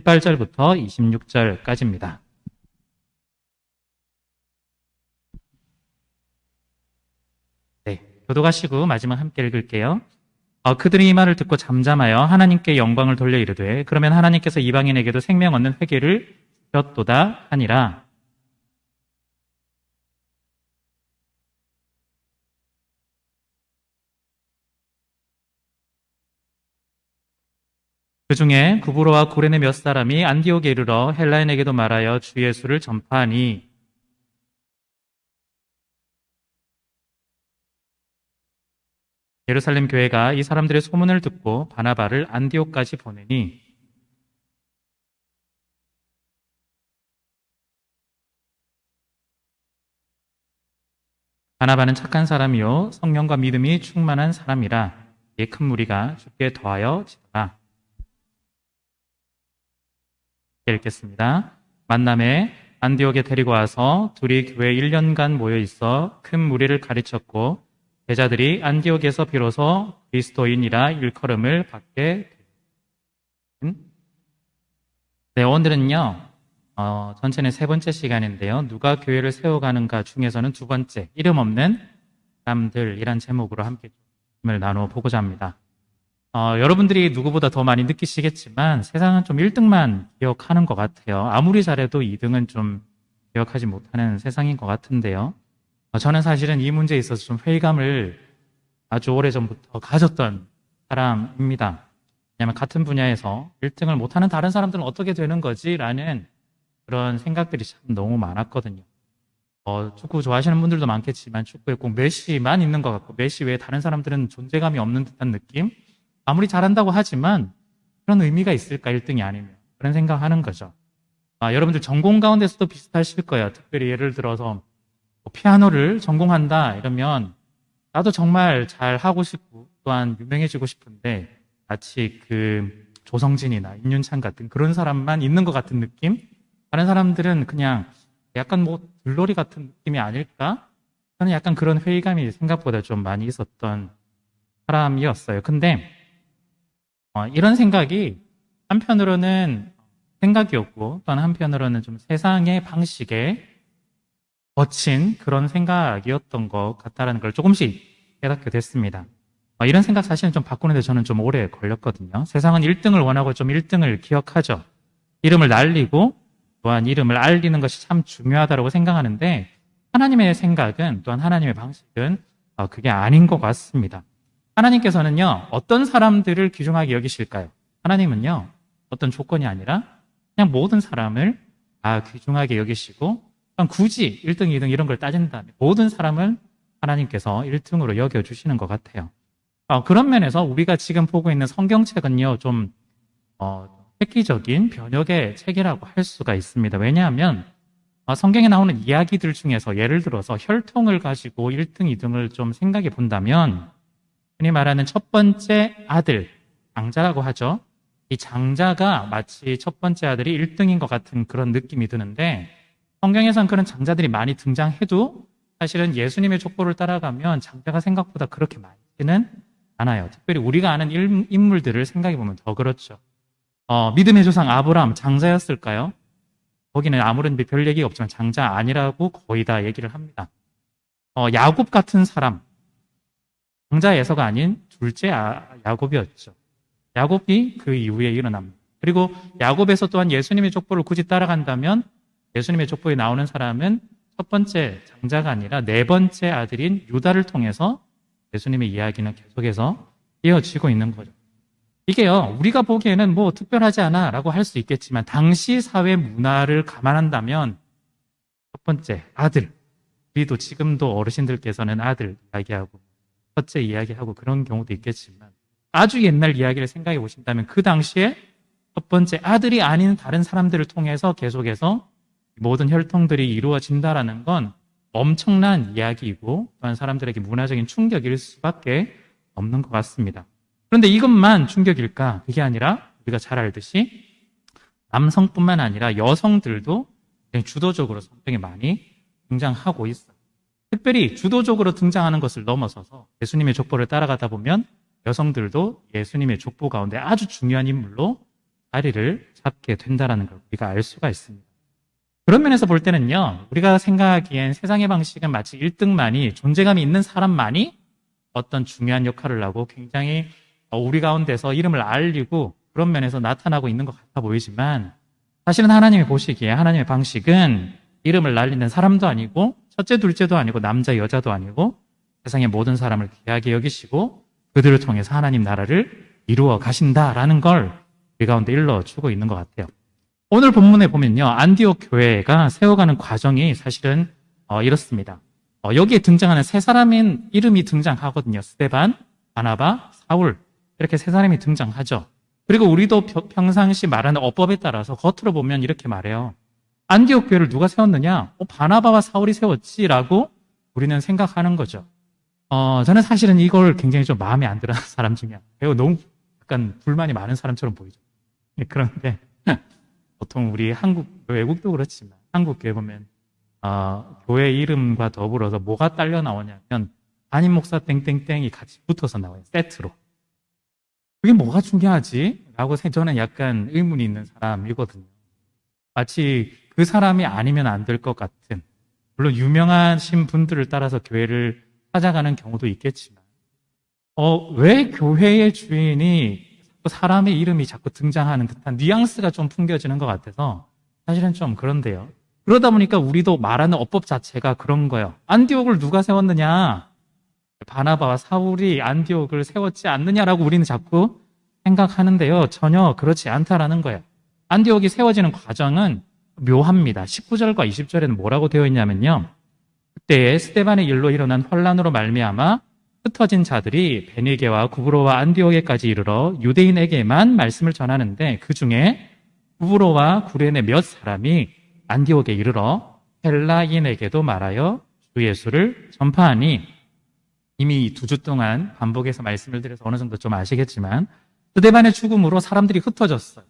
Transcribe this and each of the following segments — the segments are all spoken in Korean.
18절부터 26절까지입니다. 네, 교도가시고 마지막 함께 읽을게요. 그들이 이 말을 듣고 잠잠하여 하나님께 영광을 돌려 이르되 그러면 하나님께서 이방인에게도 생명 얻는 회개를 주셨도다 하니라. 그 중에 구브로와 구레네 몇 사람이 안디옥에 이르러 헬라인에게도 말하여 주 예수를 전파하니 예루살렘 교회가 이 사람들의 소문을 듣고 바나바를 안디옥까지 보내니 바나바는 착한 사람이요 성령과 믿음이 충만한 사람이라 이에 큰 무리가 주께 더하여 지더라. 읽겠습니다. 만남에 안디옥에 데리고 와서 둘이 교회에 1년간 모여 있어 큰 무리를 가르쳤고 제자들이 안디옥에서 비로소 그리스도인이라 일컬음을 받게 된. 네, 오늘은요 전체는 세 번째 시간인데요. 누가 교회를 세워가는가 중에서는 두 번째 이름 없는 사람들이란 제목으로 함께 말씀을 나누어 보고자 합니다. 여러분들이 누구보다 더 많이 느끼시겠지만 세상은 좀 1등만 기억하는 것 같아요. 아무리 잘해도 2등은 좀 기억하지 못하는 세상인 것 같은데요. 저는 사실은 이 문제에 있어서 좀 회의감을 아주 오래전부터 가졌던 사람입니다. 왜냐하면 같은 분야에서 1등을 못하는 다른 사람들은 어떻게 되는 거지? 라는 그런 생각들이 참 너무 많았거든요. 축구 좋아하시는 분들도 많겠지만 축구에 꼭 메시만 있는 것 같고 메시 외에 다른 사람들은 존재감이 없는 듯한 느낌? 아무리 잘한다고 하지만 그런 의미가 있을까 1등이 아니면 그런 생각하는 거죠. 여러분들 전공 가운데서도 비슷하실 거예요. 특별히 예를 들어서 피아노를 전공한다 이러면 나도 정말 잘 하고 싶고 또한 유명해지고 싶은데 마치 그 조성진이나 임윤찬 같은 그런 사람만 있는 것 같은 느낌? 다른 사람들은 그냥 약간 들러리 같은 느낌이 아닐까? 저는 약간 그런 회의감이 생각보다 좀 많이 있었던 사람이었어요. 근데 이런 생각이 한편으로는 생각이었고 또한 한편으로는 좀 세상의 방식에 거친 그런 생각이었던 것 같다라는 걸 조금씩 깨닫게 됐습니다. 이런 생각 사실은 좀 바꾸는데 저는 좀 오래 걸렸거든요. 세상은 1등을 원하고 좀 1등을 기억하죠. 이름을 날리고 또한 이름을 알리는 것이 참 중요하다고 생각하는데 하나님의 생각은 또한 하나님의 방식은 그게 아닌 것 같습니다. 하나님께서는요 어떤 사람들을 귀중하게 여기실까요? 하나님은요 어떤 조건이 아니라 그냥 모든 사람을 다 귀중하게 여기시고 굳이 1등, 2등 이런 걸 따진다면 모든 사람을 하나님께서 1등으로 여겨주시는 것 같아요. 그런 면에서 우리가 지금 보고 있는 성경책은요 좀 획기적인 변혁의 책이라고 할 수가 있습니다. 왜냐하면 성경에 나오는 이야기들 중에서 예를 들어서 혈통을 가지고 1등, 2등을 좀 생각해 본다면 흔히 말하는 첫 번째 아들, 장자라고 하죠. 이 장자가 마치 첫 번째 아들이 1등인 것 같은 그런 느낌이 드는데 성경에선 그런 장자들이 많이 등장해도 사실은 예수님의 족보를 따라가면 장자가 생각보다 그렇게 많지는 않아요. 특별히 우리가 아는 인물들을 생각해 보면 더 그렇죠. 믿음의 조상 아브라함 장자였을까요? 거기는 아무런 별 얘기가 없지만 장자 아니라고 거의 다 얘기를 합니다. 야곱 같은 사람 장자에서가 아닌 둘째 야곱이었죠. 야곱이 그 이후에 일어납니다. 그리고 야곱에서 또한 예수님의 족보를 굳이 따라간다면 예수님의 족보에 나오는 사람은 첫 번째 장자가 아니라 네 번째 아들인 유다를 통해서 예수님의 이야기는 계속해서 이어지고 있는 거죠. 이게요, 우리가 보기에는 특별하지 않아 라고 할 수 있겠지만 당시 사회 문화를 감안한다면 첫 번째 아들, 우리도 지금도 어르신들께서는 아들 이야기하고 첫째 이야기하고 그런 경우도 있겠지만 아주 옛날 이야기를 생각해 보신다면 그 당시에 첫 번째 아들이 아닌 다른 사람들을 통해서 계속해서 모든 혈통들이 이루어진다라는 건 엄청난 이야기이고 또한 사람들에게 문화적인 충격일 수밖에 없는 것 같습니다. 그런데 이것만 충격일까? 그게 아니라 우리가 잘 알듯이 남성뿐만 아니라 여성들도 주도적으로 성경에 많이 등장하고 있어요. 특별히 주도적으로 등장하는 것을 넘어서서 예수님의 족보를 따라가다 보면 여성들도 예수님의 족보 가운데 아주 중요한 인물로 자리를 잡게 된다는 걸 우리가 알 수가 있습니다. 그런 면에서 볼 때는요, 우리가 생각하기엔 세상의 방식은 마치 1등만이, 존재감이 있는 사람만이 어떤 중요한 역할을 하고 굉장히 우리 가운데서 이름을 알리고 그런 면에서 나타나고 있는 것 같아 보이지만, 사실은 하나님이 보시기에 하나님의 방식은 이름을 날리는 사람도 아니고 첫째 둘째도 아니고 남자 여자도 아니고 세상의 모든 사람을 귀하게 여기시고 그들을 통해서 하나님 나라를 이루어 가신다라는 걸 우리 가운데 일러주고 있는 것 같아요. 오늘 본문에 보면요, 안디옥 교회가 세워가는 과정이 사실은 이렇습니다. 여기에 등장하는 세 사람인 이름이 등장하거든요. 스데반, 바나바, 사울, 이렇게 세 사람이 등장하죠. 그리고 우리도 평상시 말하는 어법에 따라서 겉으로 보면 이렇게 말해요. 안디옥 교회를 누가 세웠느냐? 바나바와 사울이 세웠지라고 우리는 생각하는 거죠. 저는 사실은 이걸 굉장히 좀 마음에 안 들어하는 사람 중에 하나예요. 너무 약간 불만이 많은 사람처럼 보이죠. 그런데 보통 우리 외국도 그렇지만 한국 교회 보면 교회 이름과 더불어서 뭐가 딸려 나오냐면 담임 목사 땡땡땡이 같이 붙어서 나와요. 세트로. 그게 뭐가 중요하지? 라고 저는 약간 의문이 있는 사람이거든요. 마치 그 사람이 아니면 안 될 것 같은, 물론 유명하신 분들을 따라서 교회를 찾아가는 경우도 있겠지만 왜 교회의 주인이 사람의 이름이 자꾸 등장하는 듯한 뉘앙스가 좀 풍겨지는 것 같아서 사실은 좀 그런데요. 그러다 보니까 우리도 말하는 어법 자체가 그런 거예요. 안디옥을 누가 세웠느냐? 바나바와 사울이 안디옥을 세웠지 않느냐라고 우리는 자꾸 생각하는데요. 전혀 그렇지 않다라는 거예요. 안디옥이 세워지는 과정은 묘합니다. 19절과 20절에는 뭐라고 되어 있냐면요. 그때에 스데반의 일로 일어난 혼란으로 말미암아 흩어진 자들이 베니게와 구브로와 안디옥에까지 이르러 유대인에게만 말씀을 전하는데 그 중에 구브로와 구레네 몇 사람이 안디옥에 이르러 헬라인에게도 말하여 주 예수를 전파하니, 이미 2주 동안 반복해서 말씀을 드려서 어느 정도 좀 아시겠지만 스데반의 죽음으로 사람들이 흩어졌어요.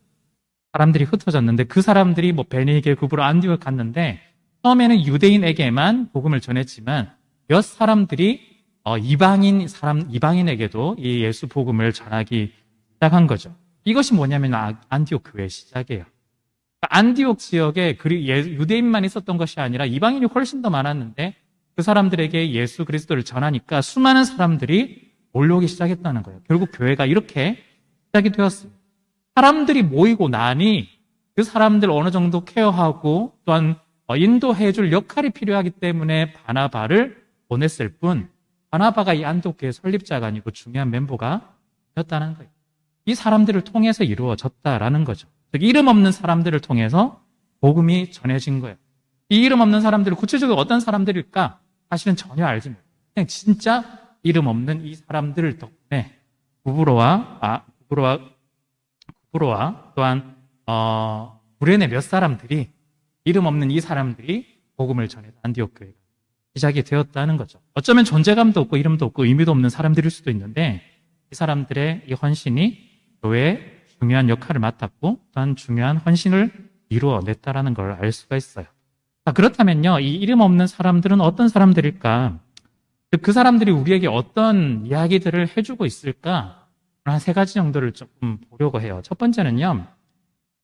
사람들이 ht어졌는데 그 사람들이 베니게, 구브로, 안디옥에 갔는데 처음에는 유대인에게만 복음을 전했지만 몇 사람들이 이방인에게도 이 예수 복음을 전하기 시작한 거죠. 이것이 뭐냐면 안디옥 교회의 시작이에요. 안디옥 지역에 유대인만 있었던 것이 아니라 이방인이 훨씬 더 많았는데 그 사람들에게 예수 그리스도를 전하니까 수많은 사람들이 몰려오기 시작했다는 거예요. 결국 교회가 이렇게 시작이 되었습니다. 사람들이 모이고 나니 그 사람들 어느 정도 케어하고 또한 인도해 줄 역할이 필요하기 때문에 바나바를 보냈을 뿐, 바나바가 이 안디옥 교회 설립자가 아니고 중요한 멤버가 되었다는 거예요. 이 사람들을 통해서 이루어졌다라는 거죠. 즉 이름 없는 사람들을 통해서 복음이 전해진 거예요. 이 이름 없는 사람들은 구체적으로 어떤 사람들일까? 사실은 전혀 알지 못해요. 그냥 진짜 이름 없는 이 사람들 덕분에 구브로와 또한 구레네 몇 사람들이, 이름 없는 이 사람들이 복음을 전해서 안디옥 교회가 시작이 되었다는 거죠. 어쩌면 존재감도 없고 이름도 없고 의미도 없는 사람들일 수도 있는데 이 사람들의 이 헌신이 교회에 중요한 역할을 맡았고 또한 중요한 헌신을 이루어냈다라는 걸 알 수가 있어요. 그렇다면요, 이 이름 없는 사람들은 어떤 사람들일까? 그 사람들이 우리에게 어떤 이야기들을 해주고 있을까? 한 3가지 정도를 조금 보려고 해요. 첫 번째는요,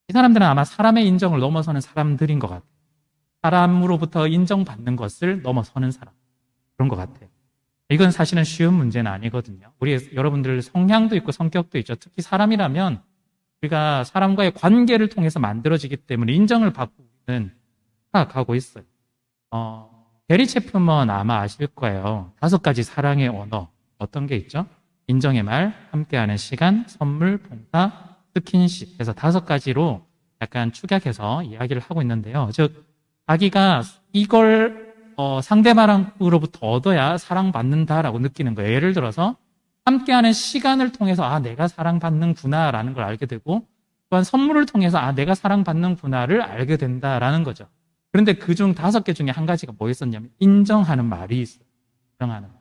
이 사람들은 아마 사람의 인정을 넘어서는 사람들인 것 같아요. 사람으로부터 인정받는 것을 넘어서는 사람, 그런 것 같아요. 이건 사실은 쉬운 문제는 아니거든요. 여러분들 성향도 있고 성격도 있죠. 특히 사람이라면 우리가 사람과의 관계를 통해서 만들어지기 때문에 인정을 받고 있는 생각하고 있어요. 게리 체프먼 아마 아실 거예요. 5가지 사랑의 언어, 어떤 게 있죠? 인정의 말, 함께하는 시간, 선물, 봉사, 스킨십 해서 5가지로 약간 축약해서 이야기를 하고 있는데요. 즉 자기가 이걸 상대방으로부터 얻어야 사랑받는다라고 느끼는 거예요. 예를 들어서 함께하는 시간을 통해서 내가 사랑받는구나라는 걸 알게 되고, 또한 선물을 통해서 내가 사랑받는구나를 알게 된다라는 거죠. 그런데 그중 5개 중에 한 가지가 뭐 있었냐면 인정하는 말이 있어요. 인정하는 말.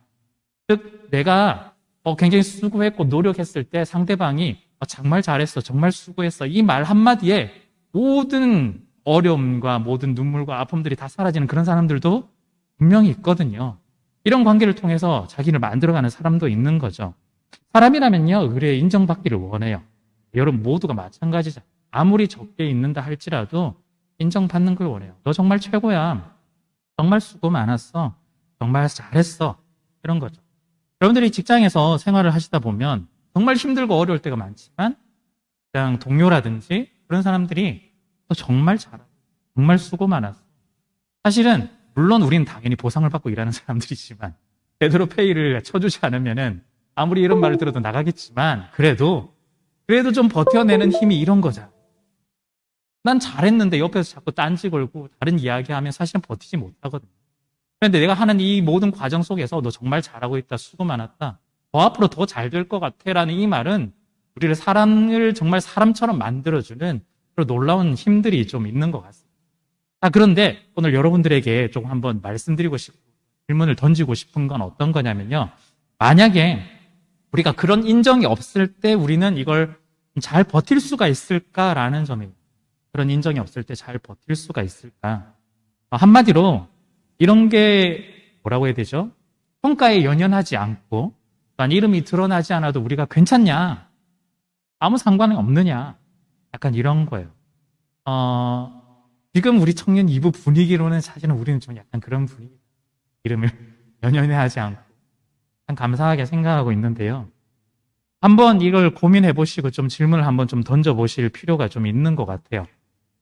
즉 내가 굉장히 수고했고 노력했을 때 상대방이 정말 잘했어, 정말 수고했어, 이 말 한마디에 모든 어려움과 모든 눈물과 아픔들이 다 사라지는 그런 사람들도 분명히 있거든요. 이런 관계를 통해서 자기를 만들어가는 사람도 있는 거죠. 사람이라면요, 의뢰에 인정받기를 원해요. 여러분 모두가 마찬가지죠. 아무리 적게 있는다 할지라도 인정받는 걸 원해요. 너 정말 최고야. 정말 수고 많았어. 정말 잘했어. 이런 거죠. 여러분들이 직장에서 생활을 하시다 보면 정말 힘들고 어려울 때가 많지만 그냥 동료라든지 그런 사람들이 너 정말 잘하고 정말 수고 많았어. 사실은 물론 우리는 당연히 보상을 받고 일하는 사람들이지만 제대로 페이를 쳐주지 않으면은 아무리 이런 말을 들어도 나가겠지만 그래도 좀 버텨내는 힘이 이런 거잖아. 난 잘했는데 옆에서 자꾸 딴지 걸고 다른 이야기하면 사실은 버티지 못하거든. 그런데 내가 하는 이 모든 과정 속에서 너 정말 잘하고 있다, 수고 많았다, 더 앞으로 더 잘 될 것 같아 라는 이 말은 우리를 사람을 정말 사람처럼 만들어주는 그런 놀라운 힘들이 좀 있는 것 같습니다. 그런데 오늘 여러분들에게 조금 한번 말씀드리고 싶고 질문을 던지고 싶은 건 어떤 거냐면요. 만약에 우리가 그런 인정이 없을 때 우리는 이걸 잘 버틸 수가 있을까라는 점입니다. 그런 인정이 없을 때 잘 버틸 수가 있을까? 한마디로 이런 게 뭐라고 해야 되죠? 평가에 연연하지 않고 또한 이름이 드러나지 않아도 우리가 괜찮냐? 아무 상관이 없느냐? 약간 이런 거예요. 지금 우리 청년 2부 분위기로는 사실은 우리는 좀 약간 그런 분위기. 이름을 연연해하지 않고 참 감사하게 생각하고 있는데요. 한번 이걸 고민해 보시고 좀 질문을 한번 좀 던져 보실 필요가 좀 있는 것 같아요.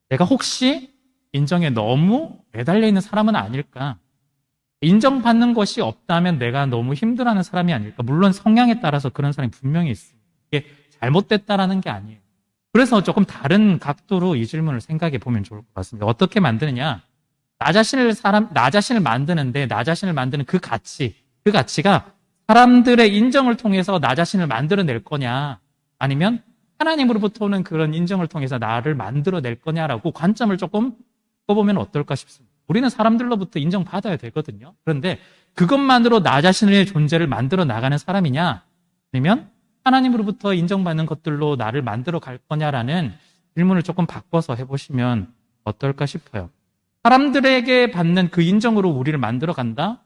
내가 혹시 인정에 너무 매달려 있는 사람은 아닐까? 인정받는 것이 없다면 내가 너무 힘들어하는 사람이 아닐까? 물론 성향에 따라서 그런 사람이 분명히 있습니다. 이게 잘못됐다라는 게 아니에요. 그래서 조금 다른 각도로 이 질문을 생각해 보면 좋을 것 같습니다. 어떻게 만드느냐? 나 자신을 만드는데 나 자신을 만드는 그 가치가 사람들의 인정을 통해서 나 자신을 만들어낼 거냐? 아니면 하나님으로부터 오는 그런 인정을 통해서 나를 만들어낼 거냐라고 관점을 조금 꿔보면 어떨까 싶습니다. 우리는 사람들로부터 인정받아야 되거든요. 그런데 그것만으로 나 자신의 존재를 만들어 나가는 사람이냐? 아니면 하나님으로부터 인정받는 것들로 나를 만들어 갈 거냐라는 질문을 조금 바꿔서 해보시면 어떨까 싶어요. 사람들에게 받는 그 인정으로 우리를 만들어 간다?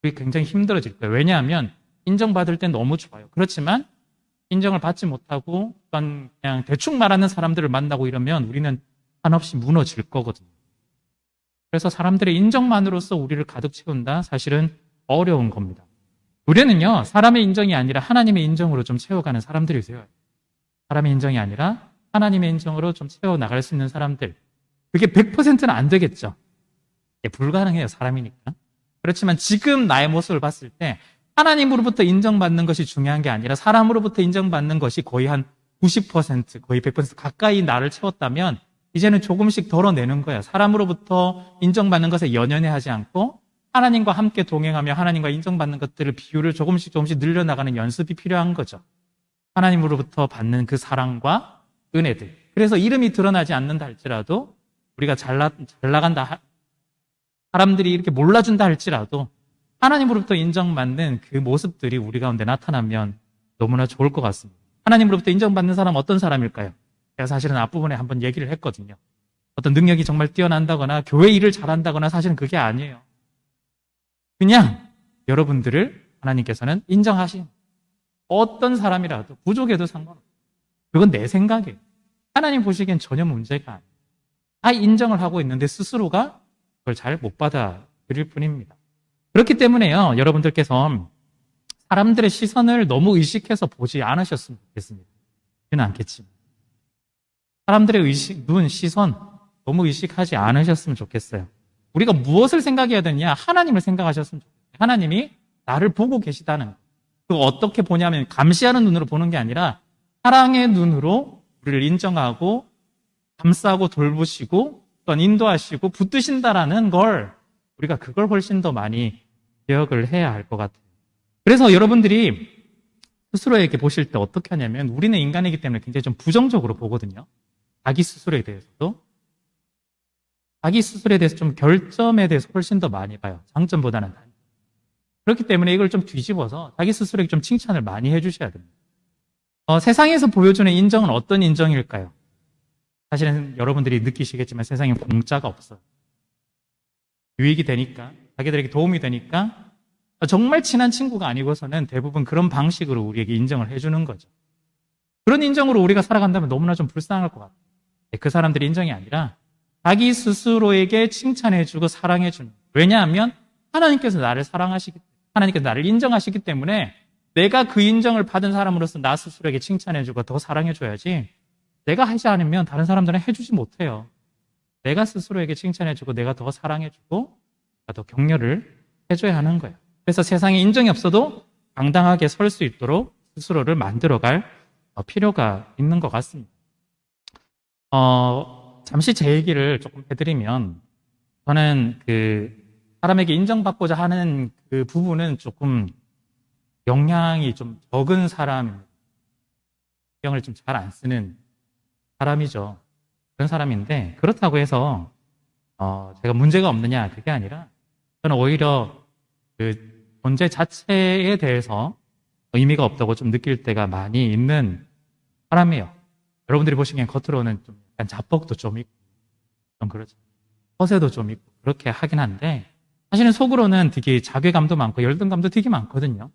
그게 굉장히 힘들어질 거예요. 왜냐하면 인정받을 땐 너무 좋아요. 그렇지만 인정을 받지 못하고 그냥 대충 말하는 사람들을 만나고 이러면 우리는 한없이 무너질 거거든요. 그래서 사람들의 인정만으로써 우리를 가득 채운다? 사실은 어려운 겁니다. 우리는요, 사람의 인정이 아니라 하나님의 인정으로 좀 채워가는 사람들이 되어요. 사람의 인정이 아니라 하나님의 인정으로 좀 채워나갈 수 있는 사람들. 그게 100%는 안 되겠죠. 불가능해요, 사람이니까. 그렇지만 지금 나의 모습을 봤을 때 하나님으로부터 인정받는 것이 중요한 게 아니라 사람으로부터 인정받는 것이 거의 한 90%, 거의 100% 가까이 나를 채웠다면 이제는 조금씩 덜어내는 거야. 사람으로부터 인정받는 것에 연연해하지 않고 하나님과 함께 동행하며 하나님과 인정받는 것들을 비율을 조금씩 늘려나가는 연습이 필요한 거죠. 하나님으로부터 받는 그 사랑과 은혜들. 그래서 이름이 드러나지 않는다 할지라도 우리가 잘 나간다, 사람들이 이렇게 몰라준다 할지라도 하나님으로부터 인정받는 그 모습들이 우리 가운데 나타나면 너무나 좋을 것 같습니다. 하나님으로부터 인정받는 사람 어떤 사람일까요? 제가 사실은 앞부분에 한번 얘기를 했거든요. 어떤 능력이 정말 뛰어난다거나 교회 일을 잘한다거나 사실은 그게 아니에요. 그냥 여러분들을 하나님께서는 인정하신 어떤 사람이라도 부족해도 상관없어요. 그건 내 생각이에요. 하나님 보시기엔 전혀 문제가 아니에요. 다 인정을 하고 있는데 스스로가 그걸 잘 못 받아들일 뿐입니다. 그렇기 때문에요, 여러분들께서 사람들의 시선을 너무 의식해서 보지 않으셨으면 좋겠습니다. 그는 않겠지만. 사람들의 시선 너무 의식하지 않으셨으면 좋겠어요. 우리가 무엇을 생각해야 되느냐? 하나님을 생각하셨으면 좋겠어요. 하나님이 나를 보고 계시다는 거. 그거 어떻게 보냐면 감시하는 눈으로 보는 게 아니라 사랑의 눈으로 우리를 인정하고 감싸고 돌보시고 또한 인도하시고 붙드신다라는 걸 우리가 그걸 훨씬 더 많이 기억을 해야 할 것 같아요. 그래서 여러분들이 스스로에게 보실 때 어떻게 하냐면 우리는 인간이기 때문에 굉장히 좀 부정적으로 보거든요. 자기 스스로에 대해서도. 자기 스스로에 대해서 좀 결점에 대해서 훨씬 더 많이 봐요. 장점보다는 단점. 그렇기 때문에 이걸 좀 뒤집어서 자기 스스로에게 좀 칭찬을 많이 해주셔야 됩니다. 세상에서 보여주는 인정은 어떤 인정일까요? 사실은 여러분들이 느끼시겠지만 세상에 공짜가 없어요. 유익이 되니까, 자기들에게 도움이 되니까 정말 친한 친구가 아니고서는 대부분 그런 방식으로 우리에게 인정을 해주는 거죠. 그런 인정으로 우리가 살아간다면 너무나 좀 불쌍할 것 같아요. 그 사람들의 인정이 아니라 자기 스스로에게 칭찬해주고 사랑해주는. 왜냐하면 하나님께서 나를 사랑하시기, 하나님께서 나를 인정하시기 때문에 내가 그 인정을 받은 사람으로서 나 스스로에게 칭찬해주고 더 사랑해줘야지, 내가 하지 않으면 다른 사람들은 해주지 못해요. 내가 스스로에게 칭찬해주고 내가 더 사랑해주고 더 격려를 해줘야 하는 거예요. 그래서 세상에 인정이 없어도 당당하게 설 수 있도록 스스로를 만들어갈 필요가 있는 것 같습니다. 잠시 제 얘기를 조금 해드리면, 저는 사람에게 인정받고자 하는 그 부분은 조금 영향이 좀 적은 사람입니다. 신경을 좀 잘 안 쓰는 사람이죠. 그런 사람인데, 그렇다고 해서 제가 문제가 없느냐, 그게 아니라 저는 오히려 그 존재 자체에 대해서 의미가 없다고 좀 느낄 때가 많이 있는 사람이에요. 여러분들이 보시기엔 겉으로는 좀 약간 자뻑도 좀 있고 좀 그렇죠. 허세도 좀 있고 그렇게 하긴 한데, 사실은 속으로는 되게 자괴감도 많고 열등감도 되게 많거든요.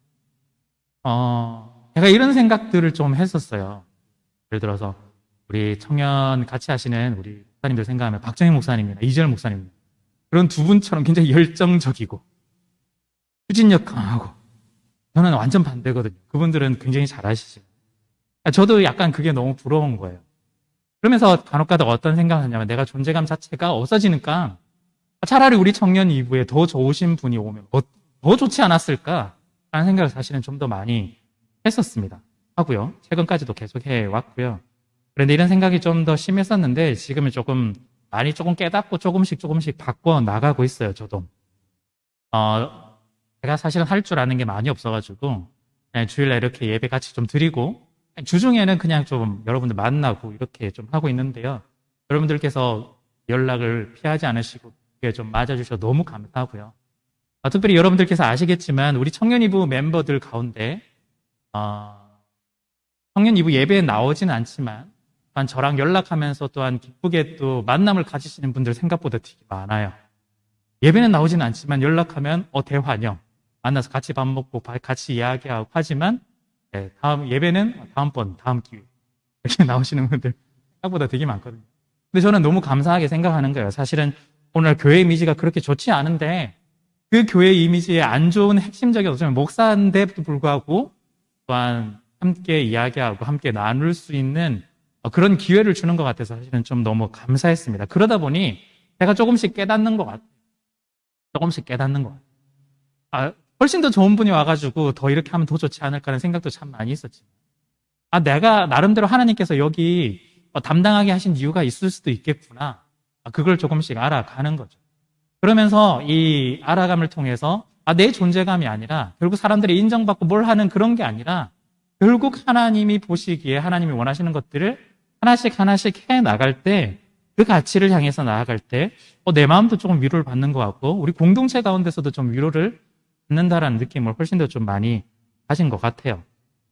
제가 이런 생각들을 좀 했었어요. 예를 들어서 우리 청년 같이 하시는 우리 목사님들 생각하면 박정희 목사님이나 이재열 목사님, 그런 두 분처럼 굉장히 열정적이고 추진력 강하고, 저는 완전 반대거든요. 그분들은 굉장히 잘하시지만 저도 약간 그게 너무 부러운 거예요. 그러면서 간혹가다 어떤 생각을 하냐면, 내가 존재감 자체가 없어지니까 차라리 우리 청년 2부에 더 좋으신 분이 오면 더 좋지 않았을까 라는 생각을 사실은 좀 더 많이 했었습니다. 하고요. 최근까지도 계속 해왔고요. 그런데 이런 생각이 좀 더 심했었는데, 지금은 조금 깨닫고 조금씩 바꿔 나가고 있어요. 저도. 제가 사실은 할 줄 아는 게 많이 없어가지고 그냥 주일날 이렇게 예배 같이 좀 드리고, 주중에는 그냥 좀 여러분들 만나고 이렇게 좀 하고 있는데요. 여러분들께서 연락을 피하지 않으시고 좀 맞아주셔서 너무 감사하고요. 특별히 여러분들께서 아시겠지만 우리 청년 2부 멤버들 가운데 청년 2부 예배에 나오지는 않지만 또한 저랑 연락하면서 또한 기쁘게 또 만남을 가지시는 분들 생각보다 되게 많아요. 예배는 나오지는 않지만 연락하면 대환영, 만나서 같이 밥 먹고 같이 이야기하고 하지만 다음 예배는 다음 기회 이렇게 나오시는 분들 생각보다 되게 많거든요. 근데 저는 너무 감사하게 생각하는 거예요. 사실은 오늘 교회 이미지가 그렇게 좋지 않은데, 그 교회 이미지에 안 좋은 핵심적인 어쩌면 목사인데도 불구하고 또한 함께 이야기하고 함께 나눌 수 있는 그런 기회를 주는 것 같아서 사실은 좀 너무 감사했습니다. 그러다 보니 제가 조금씩 깨닫는 것 같아요. 훨씬 더 좋은 분이 와가지고 더 이렇게 하면 더 좋지 않을까라는 생각도 참 많이 있었지만, 내가 나름대로 하나님께서 여기 담당하게 하신 이유가 있을 수도 있겠구나. 그걸 조금씩 알아가는 거죠. 그러면서 이 알아감을 통해서 내 존재감이 아니라, 결국 사람들이 인정받고 뭘 하는 그런 게 아니라, 결국 하나님이 보시기에 하나님이 원하시는 것들을 하나씩 해 나갈 때, 그 가치를 향해서 나아갈 때 내 마음도 조금 위로를 받는 것 같고, 우리 공동체 가운데서도 좀 위로를 받는다라는 느낌을 훨씬 더 좀 많이 가진 것 같아요.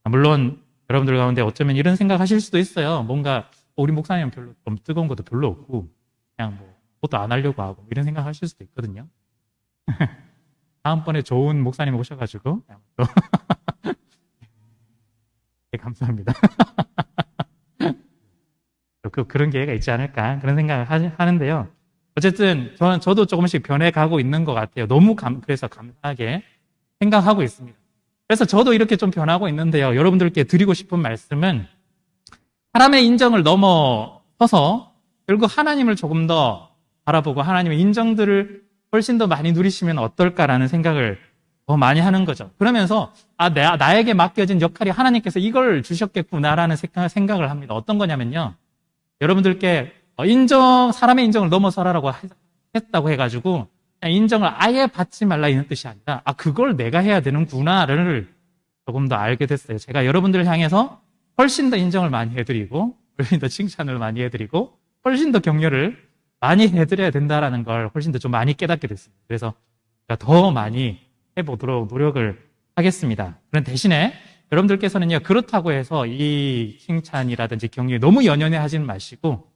물론 여러분들 가운데 어쩌면 이런 생각하실 수도 있어요. 뭔가 우리 목사님은 별로 좀 뜨거운 것도 별로 없고 그냥 그것도 안 하려고 하고 이런 생각하실 수도 있거든요. 다음번에 좋은 목사님 오셔가지고 또 네, 감사합니다. 그런 기회가 있지 않을까 그런 생각을 하는데요. 어쨌든 저도 조금씩 변해가고 있는 것 같아요. 너무 그래서 감사하게 생각하고 있습니다. 그래서 저도 이렇게 좀 변하고 있는데요. 여러분들께 드리고 싶은 말씀은, 사람의 인정을 넘어서서 결국 하나님을 조금 더 바라보고 하나님의 인정들을 훨씬 더 많이 누리시면 어떨까라는 생각을 더 많이 하는 거죠. 그러면서 나에게 맡겨진 역할이 하나님께서 이걸 주셨겠구나라는 생각을 합니다. 어떤 거냐면요, 여러분들께 사람의 인정을 넘어서라라고 했다고 해가지고 인정을 아예 받지 말라 이런 뜻이 아니라, 그걸 내가 해야 되는구나를 조금 더 알게 됐어요. 제가 여러분들을 향해서 훨씬 더 인정을 많이 해드리고, 훨씬 더 칭찬을 많이 해드리고, 훨씬 더 격려를 많이 해드려야 된다라는 걸 훨씬 더 좀 많이 깨닫게 됐습니다. 그래서 제가 더 많이 해보도록 노력을 하겠습니다. 그런 대신에 여러분들께서는요, 그렇다고 해서 이 칭찬이라든지 격려에 너무 연연해 하지는 마시고,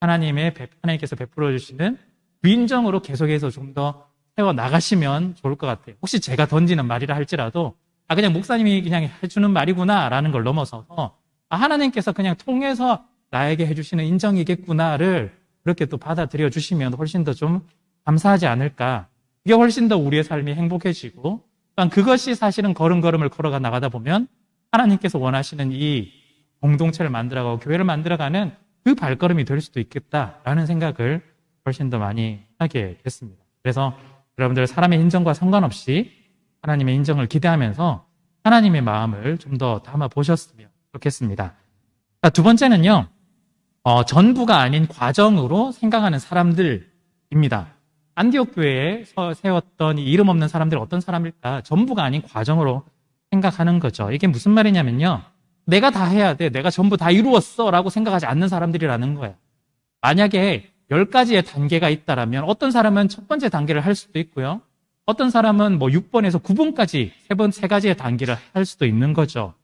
하나님께서 베풀어 주시는 그 인정으로 계속해서 좀 더 세워 나가시면 좋을 것 같아요. 혹시 제가 던지는 말이라 할지라도 그냥 목사님이 그냥 해주는 말이구나라는 걸 넘어서서 하나님께서 그냥 통해서 나에게 해주시는 인정이겠구나를 그렇게 또 받아들여 주시면 훨씬 더 좀 감사하지 않을까. 이게 훨씬 더 우리의 삶이 행복해지고, 또한 그것이 사실은 걸음걸음을 걸어가 나가다 보면 하나님께서 원하시는 이 공동체를 만들어가고 교회를 만들어가는 그 발걸음이 될 수도 있겠다라는 생각을 훨씬 더 많이 하게 됐습니다. 그래서 여러분들 사람의 인정과 상관없이 하나님의 인정을 기대하면서 하나님의 마음을 좀 더 담아 보셨으면 좋겠습니다. 두 번째는요, 전부가 아닌 과정으로 생각하는 사람들입니다. 안디옥 교회에 세웠던 이 이름 없는 사람들이 어떤 사람일까? 전부가 아닌 과정으로 생각하는 거죠. 이게 무슨 말이냐면요, 내가 다 해야 돼, 내가 전부 다 이루었어 라고 생각하지 않는 사람들이라는 거예요. 만약에 10가지의 단계가 있다라면 어떤 사람은 첫 번째 단계를 할 수도 있고요, 어떤 사람은 6번에서 9번까지 세 가지의 단계를 할 수도 있는 거죠.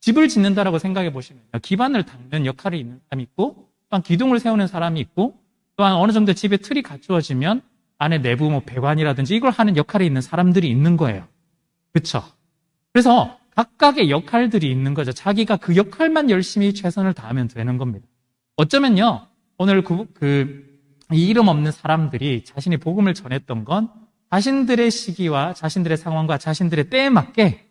집을 짓는다라고 생각해 보시면 기반을 닦는 역할이 있는 사람이 있고, 또한 기둥을 세우는 사람이 있고, 또한 어느 정도 집의 틀이 갖추어지면 안에 내부 배관이라든지 이걸 하는 역할이 있는 사람들이 있는 거예요. 그렇죠? 그래서 각각의 역할들이 있는 거죠. 자기가 그 역할만 열심히 최선을 다하면 되는 겁니다. 어쩌면요, 오늘 이 이름 없는 사람들이 자신이 복음을 전했던 건 자신들의 시기와 자신들의 상황과 자신들의 때에 맞게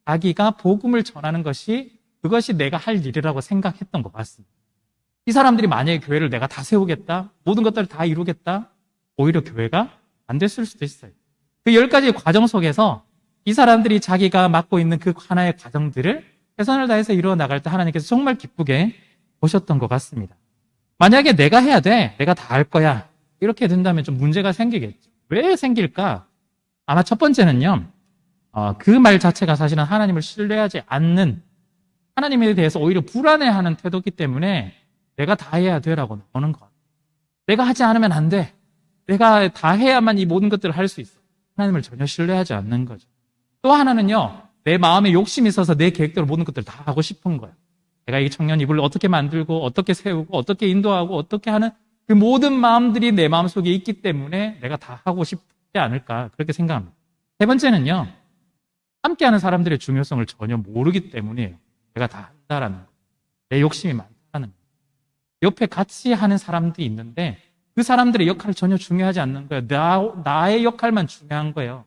자기가 복음을 전하는 그것이 내가 할 일이라고 생각했던 것 같습니다. 이 사람들이 만약에 교회를 내가 다 세우겠다, 모든 것들을 다 이루겠다, 오히려 교회가 안 됐을 수도 있어요. 그 10가지 과정 속에서 이 사람들이 자기가 맡고 있는 그 하나의 과정들을 최선을 다해서 이루어 나갈 때 하나님께서 정말 기쁘게 보셨던 것 같습니다. 만약에 내가 해야 돼, 내가 다 할 거야, 이렇게 된다면 좀 문제가 생기겠죠. 왜 생길까? 아마 첫 번째는요, 그 말 자체가 사실은 하나님을 신뢰하지 않는, 하나님에 대해서 오히려 불안해하는 태도이기 때문에 내가 다 해야 돼라고 나오는 것 같아요. 내가 하지 않으면 안 돼, 내가 다 해야만 이 모든 것들을 할 수 있어. 하나님을 전혀 신뢰하지 않는 거죠. 또 하나는요, 내 마음에 욕심이 있어서 내 계획대로 모든 것들을 다 하고 싶은 거예요. 내가 이 청년 이불을 어떻게 만들고 어떻게 세우고 어떻게 인도하고 어떻게 하는 그 모든 마음들이 내 마음속에 있기 때문에 내가 다 하고 싶지 않을까, 그렇게 생각합니다. 세 번째는요, 함께하는 사람들의 중요성을 전혀 모르기 때문이에요. 내가 다 한다라는 거, 내 욕심이 많다는 거. 옆에 같이 하는 사람들이 있는데 그 사람들의 역할이 전혀 중요하지 않는 거예요. 나의 역할만 중요한 거예요.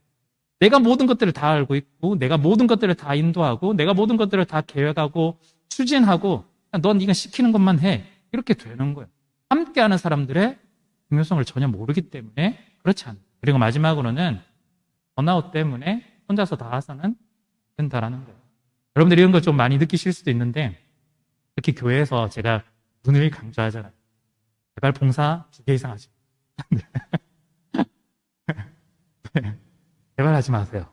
내가 모든 것들을 다 알고 있고, 내가 모든 것들을 다 인도하고, 내가 모든 것들을 다 계획하고 추진하고, 넌 이건 시키는 것만 해, 이렇게 되는 거예요. 함께하는 사람들의 중요성을 전혀 모르기 때문에 그렇지 않아요. 그리고 마지막으로는 번아웃 때문에 혼자서 다 해서는 안 된다라는 거예요. 여러분들이 이런 거 좀 많이 느끼실 수도 있는데, 특히 교회에서 제가 눈을 강조하잖아요. 제발 봉사 2개 이상 하지 네. 제발 하지 마세요.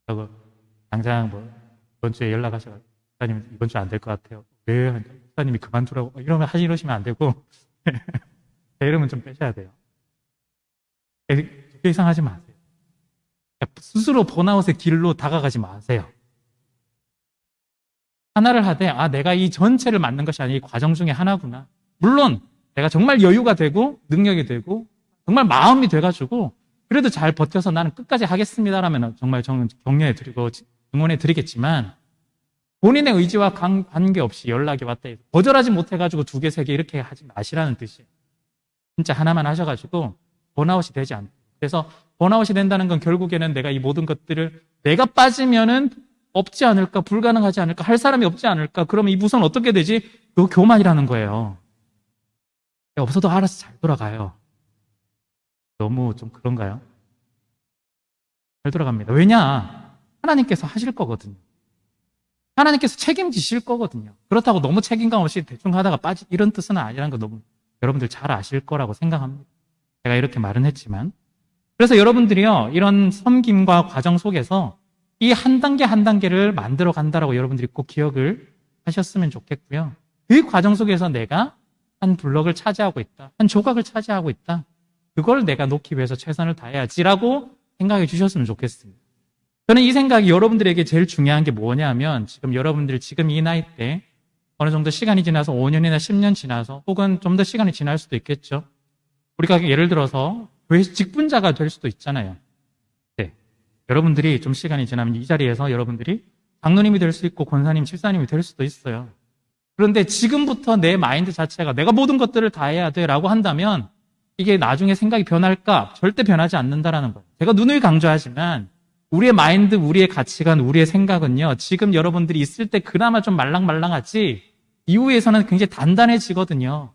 그리고 당장 이번 주에 연락하셔가지고, 목사님 이번 주 안 될 것 같아요. 왜? 목사님이 그만두라고 이러시면 안 되고 제 이름은 좀 빼셔야 돼요. 2개 이상 하지 마세요. 스스로 번아웃의 길로 다가가지 마세요. 하나를 하되, 내가 이 전체를 맡는 것이 아니라 이 과정 중에 하나구나. 물론 내가 정말 여유가 되고 능력이 되고 정말 마음이 돼가지고 그래도 잘 버텨서 나는 끝까지 하겠습니다라면 정말 격려해드리고 응원해드리겠지만, 본인의 의지와 관계없이 연락이 왔다 해서 거절하지 못해가지고 2개, 3개 이렇게 하지 마시라는 뜻이에요. 진짜 하나만 하셔가지고 번아웃이 되지 않고. 그래서 번아웃이 된다는 건 결국에는 내가 이 모든 것들을 내가 빠지면은 없지 않을까, 불가능하지 않을까, 할 사람이 없지 않을까, 그러면 이 부서는 어떻게 되지? 그거 교만이라는 거예요. 없어도 알아서 잘 돌아가요. 너무 좀 그런가요? 잘 돌아갑니다. 왜냐? 하나님께서 하실 거거든요. 하나님께서 책임지실 거거든요. 그렇다고 너무 책임감 없이 대충 하다가 이런 뜻은 아니라는 거 너무 여러분들 잘 아실 거라고 생각합니다. 제가 이렇게 말은 했지만. 그래서 여러분들이요, 이런 섬김과 과정 속에서 이 한 단계 한 단계를 만들어 간다라고 여러분들이 꼭 기억을 하셨으면 좋겠고요. 그 과정 속에서 내가 한 블럭을 차지하고 있다, 한 조각을 차지하고 있다, 그걸 내가 놓기 위해서 최선을 다해야지라고 생각해 주셨으면 좋겠습니다. 저는 이 생각이 여러분들에게 제일 중요한 게 뭐냐면, 여러분들 지금 이 나이 때 어느 정도 시간이 지나서 5년이나 10년 지나서 혹은 좀 더 시간이 지날 수도 있겠죠. 우리가 예를 들어서 교회 직분자가 될 수도 있잖아요. 네. 여러분들이 좀 시간이 지나면 이 자리에서 여러분들이 장로님이 될 수 있고 권사님, 집사님이 될 수도 있어요. 그런데 지금부터 내 마인드 자체가 내가 모든 것들을 다 해야 돼라고 한다면 이게 나중에 생각이 변할까? 절대 변하지 않는다라는 거예요. 제가 누누이 강조하지만 우리의 마인드, 우리의 가치관, 우리의 생각은요. 지금 여러분들이 있을 때 그나마 좀 말랑말랑하지 이후에서는 굉장히 단단해지거든요.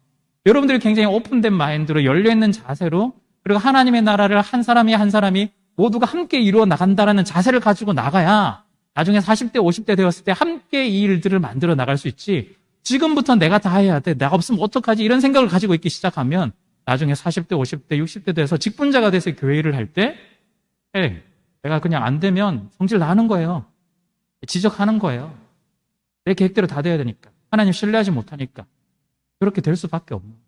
여러분들이 굉장히 오픈된 마인드로 열려있는 자세로 그리고 하나님의 나라를 한 사람이 한 사람이 모두가 함께 이루어 나간다라는 자세를 가지고 나가야 나중에 40대, 50대 되었을 때 함께 이 일들을 만들어 나갈 수 있지. 지금부터 내가 다 해야 돼. 내가 없으면 어떡하지? 이런 생각을 가지고 있기 시작하면 나중에 40대, 50대, 60대 돼서 직분자가 돼서 교회 일을 할 때 내가 그냥 안 되면 성질 나는 거예요. 지적하는 거예요. 내 계획대로 다 돼야 되니까. 하나님 신뢰하지 못하니까. 그렇게 될 수밖에 없는 거예요.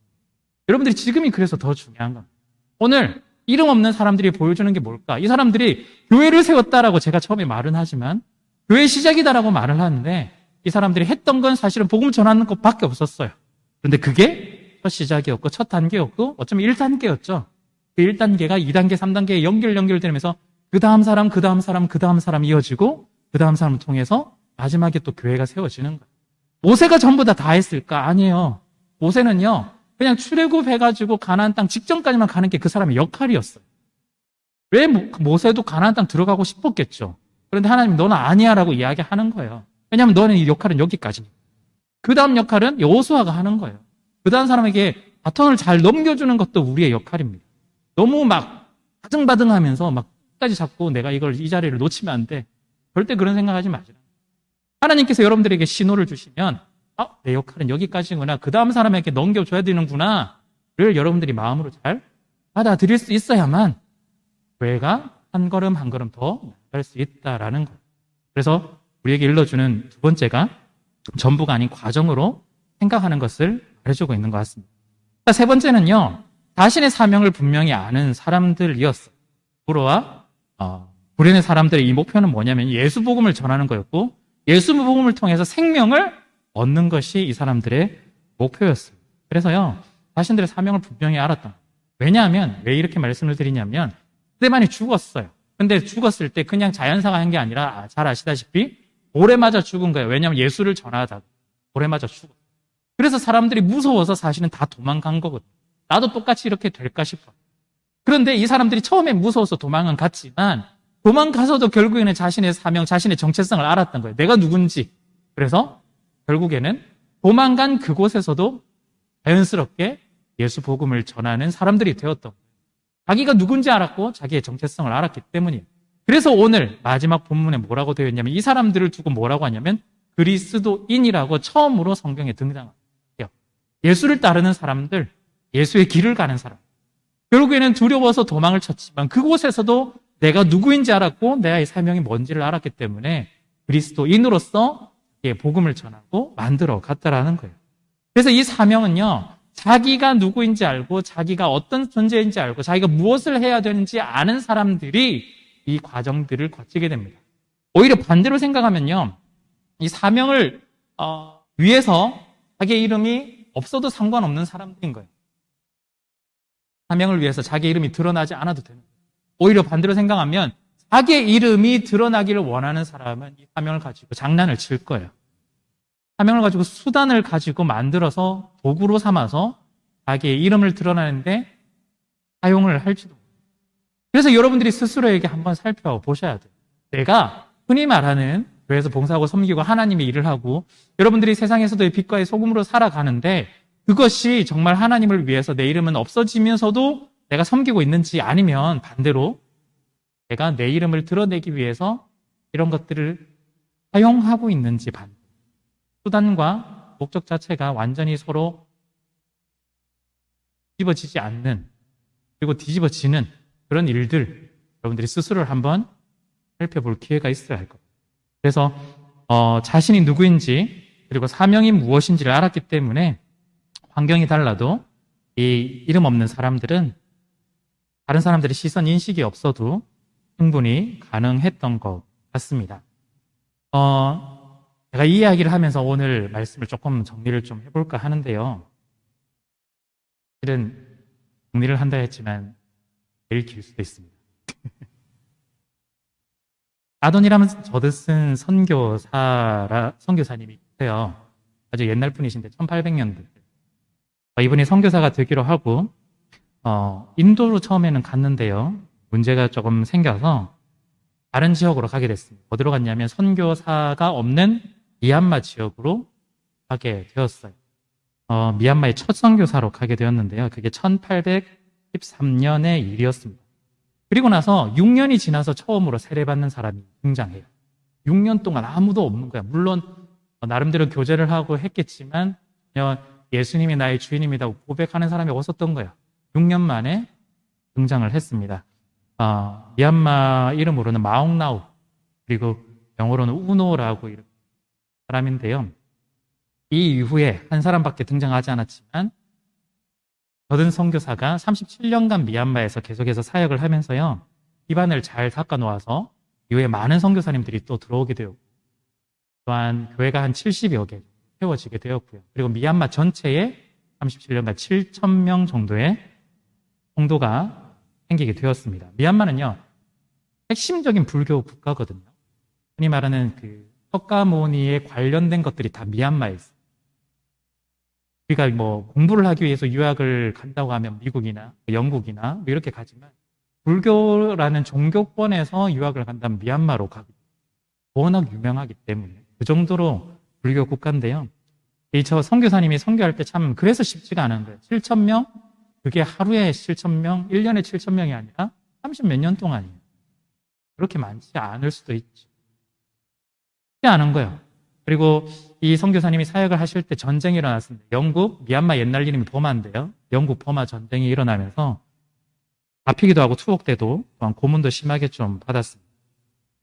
여러분들이 지금이 그래서 더 중요한 겁니다. 오늘 이름 없는 사람들이 보여주는 게 뭘까? 이 사람들이 교회를 세웠다라고 제가 처음에 말은 하지만 교회 시작이다라고 말을 하는데 이 사람들이 했던 건 사실은 복음 전하는 것밖에 없었어요. 그런데 그게 첫 시작이었고 첫 단계였고 어쩌면 1단계였죠. 그 1단계가 2단계, 3단계에 연결되면서 그 다음 사람, 그 다음 사람, 그 다음 사람 이어지고 그 다음 사람을 통해서 마지막에 또 교회가 세워지는 거예요. 모세가 전부 다 했을까? 아니에요. 모세는요. 그냥 출애굽해가지고 가나안 땅 직전까지만 가는 게 그 사람의 역할이었어요. 왜 모세도 가나안 땅 들어가고 싶었겠죠. 그런데 하나님 너는 아니야라고 이야기하는 거예요. 왜냐하면 너는 이 역할은 여기까지니까. 그 다음 역할은 여호수아가 하는 거예요. 그 다음 사람에게 바톤을 잘 넘겨주는 것도 우리의 역할입니다. 너무 막 바등바등하면서 막 끝까지 잡고 내가 이 자리를 놓치면 안 돼. 절대 그런 생각하지 마시라. 하나님께서 여러분들에게 신호를 주시면 내 역할은 여기까지구나. 그 다음 사람에게 넘겨줘야 되는구나를 여러분들이 마음으로 잘 받아들일 수 있어야만 교회가 한 걸음 한 걸음 더 나갈 수 있다라는 거예요. 그래서 우리에게 일러주는 두 번째가 전부가 아닌 과정으로 생각하는 것을 말해주고 있는 것 같습니다. 세 번째는요. 자신의 사명을 분명히 아는 사람들이었어요. 부로와 불연의 사람들의 이 목표는 뭐냐면 예수 복음을 전하는 거였고 예수 복음을 통해서 생명을 얻는 것이 이 사람들의 목표였어요. 그래서요. 자신들의 사명을 분명히 알았던 거예요. 왜냐하면 왜 이렇게 말씀을 드리냐면 스데반이 죽었어요. 근데 죽었을 때 그냥 자연사가 한 게 아니라 잘 아시다시피 돌에 맞아 죽은 거예요. 왜냐하면 예수를 전하다가 돌에 맞아 죽었어요. 그래서 사람들이 무서워서 사실은 다 도망간 거거든요. 나도 똑같이 이렇게 될까 싶어요. 그런데 이 사람들이 처음에 무서워서 도망은 갔지만 도망가서도 결국에는 자신의 사명, 자신의 정체성을 알았던 거예요. 내가 누군지. 그래서 결국에는 도망간 그곳에서도 자연스럽게 예수 복음을 전하는 사람들이 되었던 거예요. 자기가 누군지 알았고 자기의 정체성을 알았기 때문이에요. 그래서 오늘 마지막 본문에 뭐라고 되어 있냐면 이 사람들을 두고 뭐라고 하냐면 그리스도인이라고 처음으로 성경에 등장해요. 예수를 따르는 사람들, 예수의 길을 가는 사람. 결국에는 두려워서 도망을 쳤지만 그곳에서도 내가 누구인지 알았고 내의 사명이 뭔지를 알았기 때문에 그리스도인으로서 복음을 전하고 만들어 갔다라는 거예요. 그래서 이 사명은요. 자기가 누구인지 알고 자기가 어떤 존재인지 알고 자기가 무엇을 해야 되는지 아는 사람들이 이 과정들을 거치게 됩니다. 오히려 반대로 생각하면요. 이 사명을 위해서 자기의 이름이 없어도 상관없는 사람들인 거예요. 사명을 위해서 자기의 이름이 드러나지 않아도 되는 거예요. 오히려 반대로 생각하면 자기의 이름이 드러나기를 원하는 사람은 이 사명을 가지고 장난을 칠 거예요. 사명을 가지고 수단을 가지고 만들어서 도구로 삼아서 자기의 이름을 드러내는데 사용을 할지도 모릅니다. 그래서 여러분들이 스스로에게 한번 살펴보셔야 돼요. 내가 흔히 말하는 교회에서 봉사하고 섬기고 하나님의 일을 하고 여러분들이 세상에서도의 빛과의 소금으로 살아가는데 그것이 정말 하나님을 위해서 내 이름은 없어지면서도 내가 섬기고 있는지 아니면 반대로 내가 내 이름을 드러내기 위해서 이런 것들을 사용하고 있는지 수단과 목적 자체가 완전히 서로 뒤집어지지 않는 그리고 뒤집어지는 그런 일들 여러분들이 스스로를 한번 살펴볼 기회가 있어야 할 겁니다. 그래서 자신이 누구인지 그리고 사명이 무엇인지를 알았기 때문에 환경이 달라도 이 이름 없는 사람들은 다른 사람들의 시선 인식이 없어도 충분히 가능했던 것 같습니다. 제가 이 이야기를 하면서 오늘 말씀을 조금 정리를 좀 해볼까 하는데요. 실은 정리를 한다 했지만 제일 길 수도 있습니다. 아돈이라는 저드 쓴 선교사님이 있어요. 아주 옛날 분이신데 1800년대. 이분이 선교사가 되기로 하고 인도로 처음에는 갔는데요. 문제가 조금 생겨서 다른 지역으로 가게 됐습니다. 어디로 갔냐면 선교사가 없는 미얀마 지역으로 가게 되었어요. 미얀마의 첫 선교사로 가게 되었는데요. 그게 1813년의 일이었습니다. 그리고 나서 6년이 지나서 처음으로 세례받는 사람이 등장해요. 6년 동안 아무도 없는 거야. 물론 나름대로 교제를 하고 했겠지만 예수님이 나의 주인입니다 고백하는 사람이 없었던 거야. 6년 만에 등장을 했습니다. 미얀마 이름으로는 마옹나우, 그리고 영어로는 우노라고 이런 사람인데요. 이 이후에 한 사람밖에 등장하지 않았지만 저든 선교사가 37년간 미얀마에서 계속해서 사역을 하면서요. 기반을 잘 닦아 놓아서 이후에 많은 선교사님들이 또 들어오게 되었고, 또한 교회가 한 70여 개 세워지게 되었고요. 그리고 미얀마 전체에 37년간 7,000명 정도의 성도가 생기게 되었습니다. 미얀마는요, 핵심적인 불교 국가거든요. 흔히 말하는 그 석가모니에 관련된 것들이 다 미얀마에 있어요. 우리가 뭐 공부를 하기 위해서 유학을 간다고 하면 미국이나 영국이나 뭐 이렇게 가지만, 불교라는 종교권에서 유학을 간다면 미얀마로 가고, 워낙 유명하기 때문에 그 정도로 불교 국가인데요. 저 선교사님이 선교할 때 참 그래서 쉽지가 않은 거예요. 7,000명? 그게 하루에 7,000명, 1년에 7,000명이 아니라 30 몇 년 동안이에요. 그렇게 많지 않을 수도 있죠. 쉽지 않은 거예요. 그리고 이 선교사님이 사역을 하실 때 전쟁이 일어났습니다. 영국, 미얀마 옛날 이름이 버마인데요. 영국 버마 전쟁이 일어나면서 잡히기도 하고 투옥되도 또한 고문도 심하게 좀 받았습니다.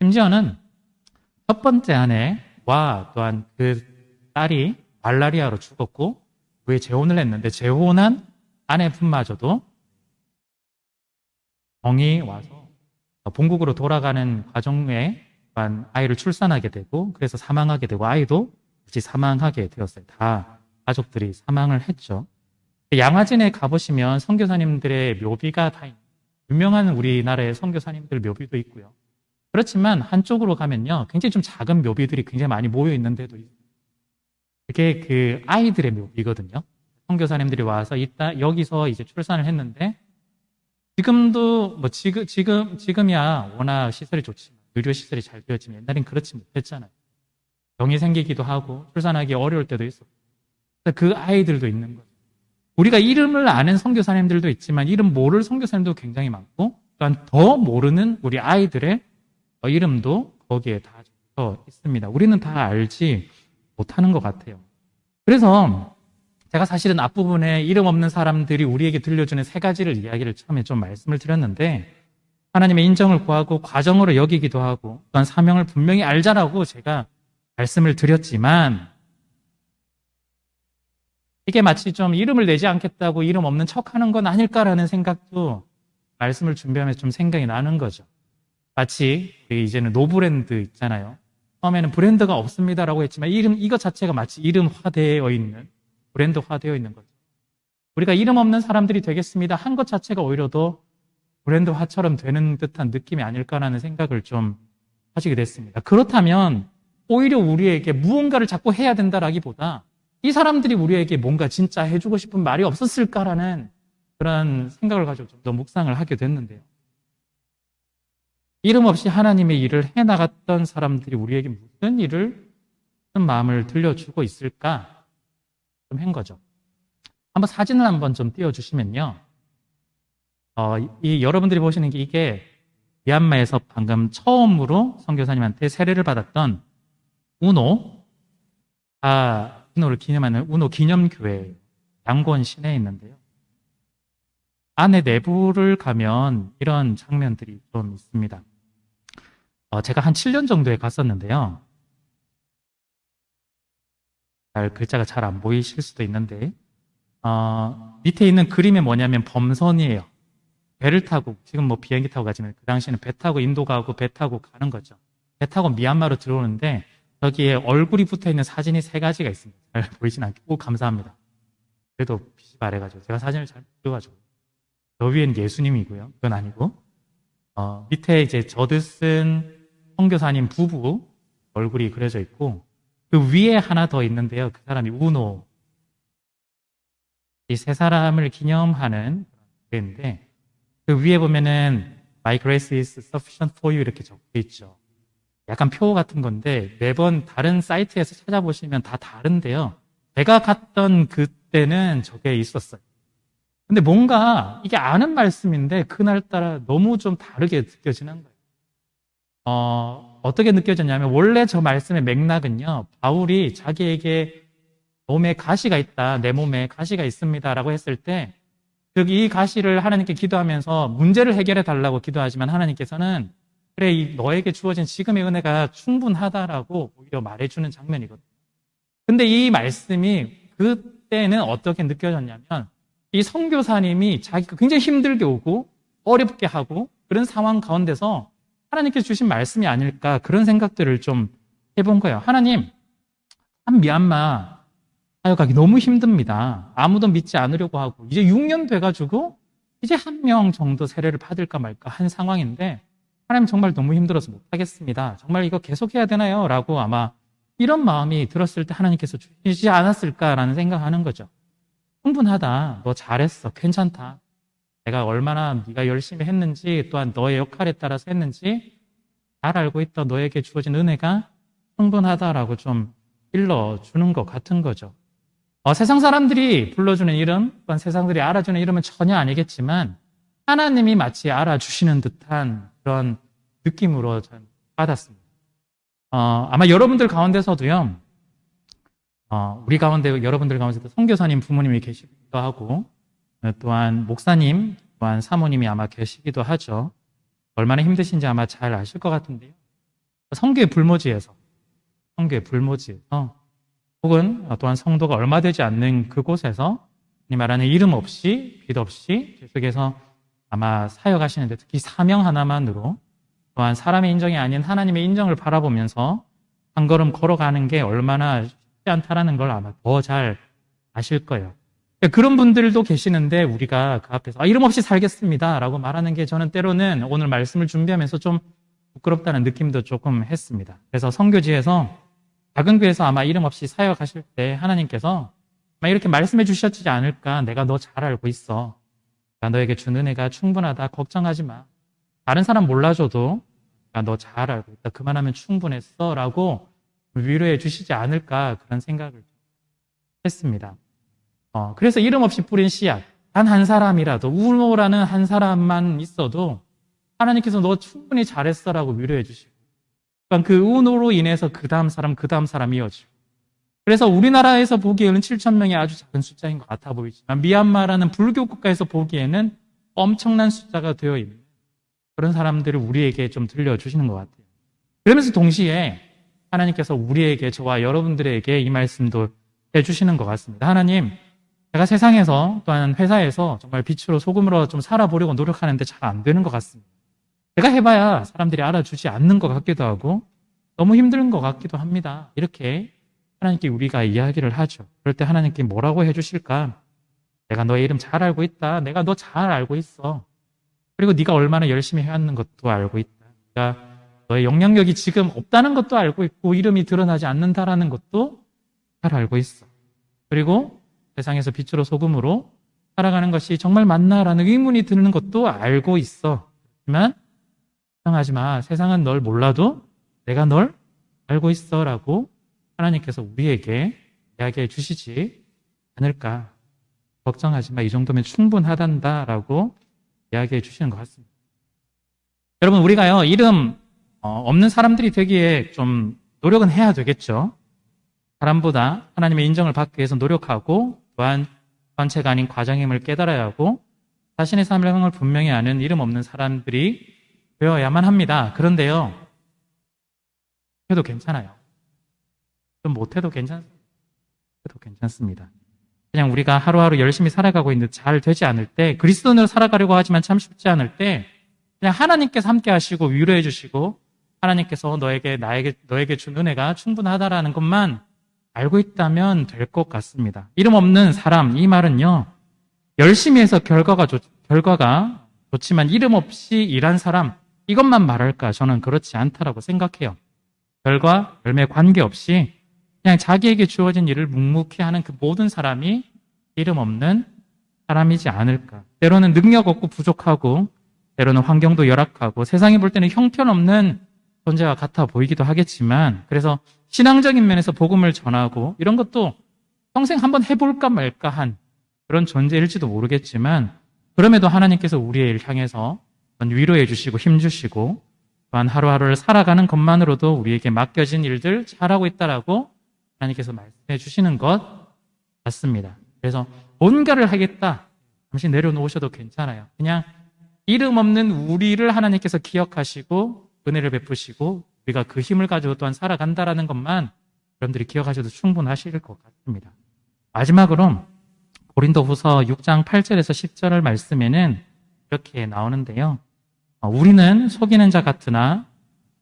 심지어는 첫 번째 아내와 또한 그 딸이 말라리아로 죽었고, 그에 재혼을 했는데 재혼한 아내분마저도 병이 와서 본국으로 돌아가는 과정에 아이를 출산하게 되고, 그래서 사망하게 되고, 아이도 같이 사망하게 되었어요. 다 가족들이 사망을 했죠. 양화진에 가보시면 선교사님들의 묘비가 다 유명한 우리나라의 선교사님들 묘비도 있고요. 그렇지만 한쪽으로 가면요, 굉장히 좀 작은 묘비들이 굉장히 많이 모여 있는 데도 있어요. 그게 그 아이들의 묘비거든요. 선교사님들이 와서 여기서 이제 출산을 했는데, 지금도 뭐 지금이야 워낙 시설이 좋지만, 의료 시설이 잘 되었지만 옛날엔 그렇지 못했잖아요. 병이 생기기도 하고 출산하기 어려울 때도 있었고, 그 아이들도 있는 거죠. 우리가 이름을 아는 선교사님들도 있지만 이름 모를 선교사님도 굉장히 많고, 또한 더 모르는 우리 아이들의 이름도 거기에 다 적혀 있습니다. 우리는 다 알지 못하는 것 같아요. 그래서 제가 사실은 앞부분에 이름 없는 사람들이 우리에게 들려주는 세 가지를 이야기를 처음에 좀 말씀을 드렸는데, 하나님의 인정을 구하고 과정으로 여기기도 하고, 또한 사명을 분명히 알자라고 제가 말씀을 드렸지만, 이게 마치 좀 이름을 내지 않겠다고 이름 없는 척하는 건 아닐까라는 생각도 말씀을 준비하면서 좀 생각이 나는 거죠. 마치 이제는 노브랜드 있잖아요. 처음에는 브랜드가 없습니다라고 했지만 이것 자체가 마치 이름화되어 있는, 브랜드화되어 있는 거죠. 우리가 이름 없는 사람들이 되겠습니다 한 것 자체가 오히려 더 브랜드화처럼 되는 듯한 느낌이 아닐까라는 생각을 좀 하시게 됐습니다. 그렇다면 오히려 우리에게 무언가를 자꾸 해야 된다라기보다 이 사람들이 우리에게 뭔가 진짜 해주고 싶은 말이 없었을까라는 그런 생각을 가지고 좀 더 묵상을 하게 됐는데요. 이름 없이 하나님의 일을 해나갔던 사람들이 우리에게 무슨 일을, 무슨 마음을 들려주고 있을까 좀 한 거죠. 한번 사진을 한번 좀 띄워주시면요. 여러분들이 보시는 게 이게 미얀마에서 방금 처음으로 선교사님한테 세례를 받았던 우노를 기념하는 우노 기념교회 양곤 시내에 있는데요. 안에 내부를 가면 이런 장면들이 좀 있습니다. 제가 한 7년 정도에 갔었는데요. 글자가 잘 안 보이실 수도 있는데, 밑에 있는 그림이 뭐냐면 범선이에요. 배를 타고, 지금 뭐 비행기 타고 가지만 그 당시에는 배 타고 인도 가고 배 타고 가는 거죠. 배 타고 미얀마로 들어오는데 여기에 얼굴이 붙어 있는 사진이 3가지가 있습니다. 잘 보이진 않고 감사합니다. 그래도 빛이 바래가지고 제가 사진을 잘 못 찍어가지고. 저 위엔 예수님이고요. 그건 아니고, 밑에 이제 저드 쓴 선교사님 부부 얼굴이 그려져 있고, 그 위에 하나 더 있는데요. 그 사람이 우노. 이 세 사람을 기념하는 노래인데 그 위에 보면은 My grace is sufficient for you 이렇게 적혀 있죠. 약간 표 같은 건데 매번 다른 사이트에서 찾아보시면 다 다른데요. 제가 갔던 그때는 저게 있었어요. 근데 뭔가 이게 아는 말씀인데 그날따라 너무 좀 다르게 느껴지는 거예요. 어떻게 느껴졌냐면 원래 저 말씀의 맥락은요. 바울이 자기에게 몸에 가시가 있다. 내 몸에 가시가 있습니다. 라고 했을 때 이 가시를 하나님께 기도하면서 문제를 해결해 달라고 기도하지만 하나님께서는 그래, 너에게 주어진 지금의 은혜가 충분하다라고 오히려 말해주는 장면이거든요. 근데 이 말씀이 그때는 어떻게 느껴졌냐면 이 선교사님이 자기가 굉장히 힘들게 오고 어렵게 하고 그런 상황 가운데서 하나님께서 주신 말씀이 아닐까 그런 생각들을 좀 해본 거예요. 하나님, 참 미얀마 사역하기 너무 힘듭니다. 아무도 믿지 않으려고 하고 이제 6년 돼가지고 이제 한 명 정도 세례를 받을까 말까 한 상황인데 하나님 정말 너무 힘들어서 못하겠습니다. 정말 이거 계속해야 되나요? 라고 아마 이런 마음이 들었을 때 하나님께서 주시지 않았을까라는 생각하는 거죠. 충분하다. 너 잘했어. 괜찮다. 내가 얼마나 네가 열심히 했는지 또한 너의 역할에 따라서 했는지 잘 알고 있다. 너에게 주어진 은혜가 충분하다라고 좀 일러주는 것 같은 거죠. 세상 사람들이 불러주는 이름 또한 세상들이 알아주는 이름은 전혀 아니겠지만 하나님이 마치 알아주시는 듯한 그런 느낌으로 전 받았습니다. 아마 여러분들 가운데서도요, 우리 가운데, 여러분들 가운데도 선교사님 부모님이 계시기도 하고, 또한 목사님, 또한 사모님이 아마 계시기도 하죠. 얼마나 힘드신지 아마 잘 아실 것 같은데요. 선교의 불모지에서, 혹은 또한 성도가 얼마 되지 않는 그곳에서, 이 말하는 이름 없이, 빛 없이, 계속해서 아마 사역하시는데 특히 사명 하나만으로 또한 사람의 인정이 아닌 하나님의 인정을 바라보면서 한 걸음 걸어가는 게 얼마나 쉽지 않다라는 걸 아마 더 잘 아실 거예요. 그런 분들도 계시는데 우리가 그 앞에서 이름 없이 살겠습니다 라고 말하는 게 저는 때로는 오늘 말씀을 준비하면서 좀 부끄럽다는 느낌도 조금 했습니다. 그래서 선교지에서 작은 교회에서 아마 이름 없이 사역하실 때 하나님께서 아마 이렇게 말씀해 주셨지 않을까. 내가 너 잘 알고 있어. 너에게 준 은혜가 충분하다. 걱정하지 마. 다른 사람 몰라줘도 너 잘 알고 있다. 그만하면 충분했어. 라고 위로해 주시지 않을까 그런 생각을 했습니다. 그래서 이름 없이 뿌린 씨앗. 단 한 사람이라도 우노라는 한 사람만 있어도 하나님께서 너 충분히 잘했어 라고 위로해 주시고 그 우노로 인해서 그 다음 사람 이어지고 그래서 우리나라에서 보기에는 7,000명이 아주 작은 숫자인 것 같아 보이지만 미얀마라는 불교 국가에서 보기에는 엄청난 숫자가 되어 있는 그런 사람들을 우리에게 좀 들려주시는 것 같아요. 그러면서 동시에 하나님께서 우리에게 저와 여러분들에게 이 말씀도 해주시는 것 같습니다. 하나님, 제가 세상에서 또한 회사에서 정말 빛으로 소금으로 좀 살아보려고 노력하는데 잘 안 되는 것 같습니다. 제가 해봐야 사람들이 알아주지 않는 것 같기도 하고 너무 힘든 것 같기도 합니다. 이렇게 하나님께 우리가 이야기를 하죠. 그럴 때 하나님께 뭐라고 해주실까? 내가 너의 이름 잘 알고 있다. 내가 너 잘 알고 있어. 그리고 네가 얼마나 열심히 해왔는 것도 알고 있다. 네가 너의 영향력이 지금 없다는 것도 알고 있고 이름이 드러나지 않는다라는 것도 잘 알고 있어. 그리고 세상에서 빛으로 소금으로 살아가는 것이 정말 맞나라는 의문이 드는 것도 알고 있어. 하지만 걱정하지 마. 세상은 널 몰라도 내가 널 알고 있어라고 하나님께서 우리에게 이야기해 주시지 않을까. 걱정하지 마. 이 정도면 충분하단다라고 이야기해 주시는 것 같습니다. 여러분, 우리가요, 이름 없는 사람들이 되기에 좀 노력은 해야 되겠죠. 사람보다 하나님의 인정을 받기 위해서 노력하고 또한 관체가 아닌 과정임을 깨달아야 하고 자신의 삶을 분명히 아는 이름 없는 사람들이 되어야만 합니다. 그런데요, 해도 괜찮아요. 좀 못해도 괜찮습니다. 그냥 우리가 하루하루 열심히 살아가고 있는데 잘 되지 않을 때, 그리스도인으로 살아가려고 하지만 참 쉽지 않을 때, 그냥 하나님께서 함께 하시고 위로해 주시고, 하나님께서 너에게 준 은혜가 충분하다라는 것만 알고 있다면 될 것 같습니다. 이름 없는 사람, 이 말은요, 열심히 해서 결과가 좋지만 이름 없이 일한 사람, 이것만 말할까? 저는 그렇지 않다라고 생각해요. 결과, 열매 관계없이 그냥 자기에게 주어진 일을 묵묵히 하는 그 모든 사람이 이름 없는 사람이지 않을까. 때로는 능력 없고 부족하고, 때로는 환경도 열악하고, 세상이 볼 때는 형편없는 존재와 같아 보이기도 하겠지만, 그래서 신앙적인 면에서 복음을 전하고, 이런 것도 평생 한번 해볼까 말까 한 그런 존재일지도 모르겠지만, 그럼에도 하나님께서 우리를 향해서 위로해 주시고 힘 주시고, 또한 하루하루를 살아가는 것만으로도 우리에게 맡겨진 일들 잘하고 있다라고 하나님께서 말씀해 주시는 것 같습니다. 그래서 뭔가를 하겠다. 잠시 내려놓으셔도 괜찮아요. 그냥 이름 없는 우리를 하나님께서 기억하시고 은혜를 베푸시고 우리가 그 힘을 가지고 또한 살아간다라는 것만 여러분들이 기억하셔도 충분하실 것 같습니다. 마지막으로 고린도후서 6장 8절에서 10절 말씀에는 이렇게 나오는데요. 우리는 속이는 자 같으나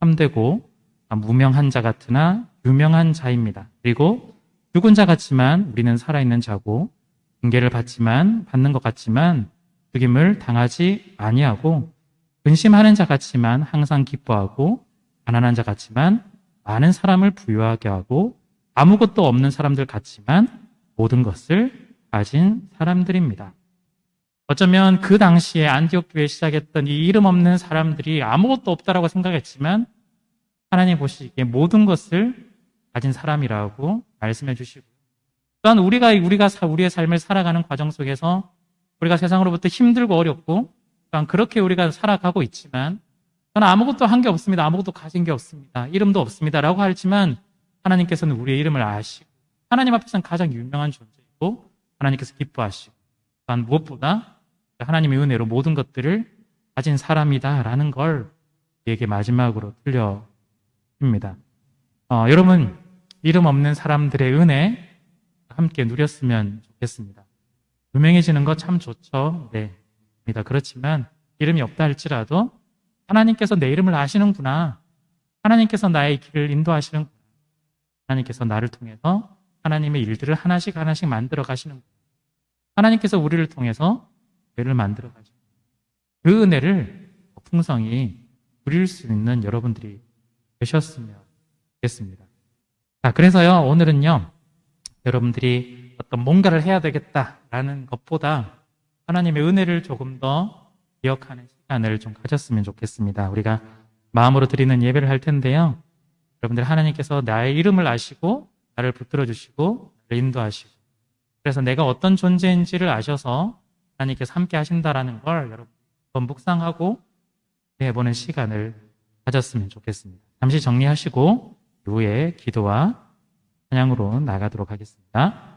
참되고 무명한 자 같으나 유명한 자입니다. 그리고 죽은 자 같지만 우리는 살아있는 자고 징계를 받는 것 같지만 죽임을 당하지 아니하고 근심하는 자 같지만 항상 기뻐하고 가난한 자 같지만 많은 사람을 부유하게 하고 아무것도 없는 사람들 같지만 모든 것을 가진 사람들입니다. 어쩌면 그 당시에 안디옥 교회에 시작했던 이 이름 없는 사람들이 아무것도 없다라고 생각했지만 하나님 보시기에 모든 것을 가진 사람이라고 말씀해 주시고 또한 우리가 우리의 삶을 살아가는 과정 속에서 우리가 세상으로부터 힘들고 어렵고 또한 그렇게 우리가 살아가고 있지만 저는 아무것도 한 게 없습니다. 아무것도 가진 게 없습니다. 이름도 없습니다라고 하지만 하나님께서는 우리의 이름을 아시고 하나님 앞에서는 가장 유명한 존재이고 하나님께서 기뻐하시고 또한 무엇보다 하나님의 은혜로 모든 것들을 가진 사람이다라는 걸 우리에게 마지막으로 들려줍니다. 여러분 이름 없는 사람들의 은혜 함께 누렸으면 좋겠습니다. 유명해지는 거 참 좋죠. 네, 그렇지만 이름이 없다 할지라도 하나님께서 내 이름을 아시는구나. 하나님께서 나의 길을 인도하시는구나. 하나님께서 나를 통해서 하나님의 일들을 하나씩 하나씩 만들어 가시는구나. 하나님께서 우리를 통해서 은혜를 만들어 가시고 그 은혜를 풍성히 누릴 수 있는 여러분들이 되셨으면 좋겠습니다. 자, 그래서요 오늘은요 여러분들이 어떤 뭔가를 해야 되겠다라는 것보다 하나님의 은혜를 조금 더 기억하는 시간을 좀 가졌으면 좋겠습니다. 우리가 마음으로 드리는 예배를 할 텐데요. 여러분들 하나님께서 나의 이름을 아시고 나를 붙들어 주시고 나를 인도하시고 그래서 내가 어떤 존재인지를 아셔서 하나님께서 함께 하신다라는 걸 여러분 묵상하고 해보는 시간을 가졌으면 좋겠습니다. 잠시 정리하시고 이후에 기도와 찬양으로 나가도록 하겠습니다.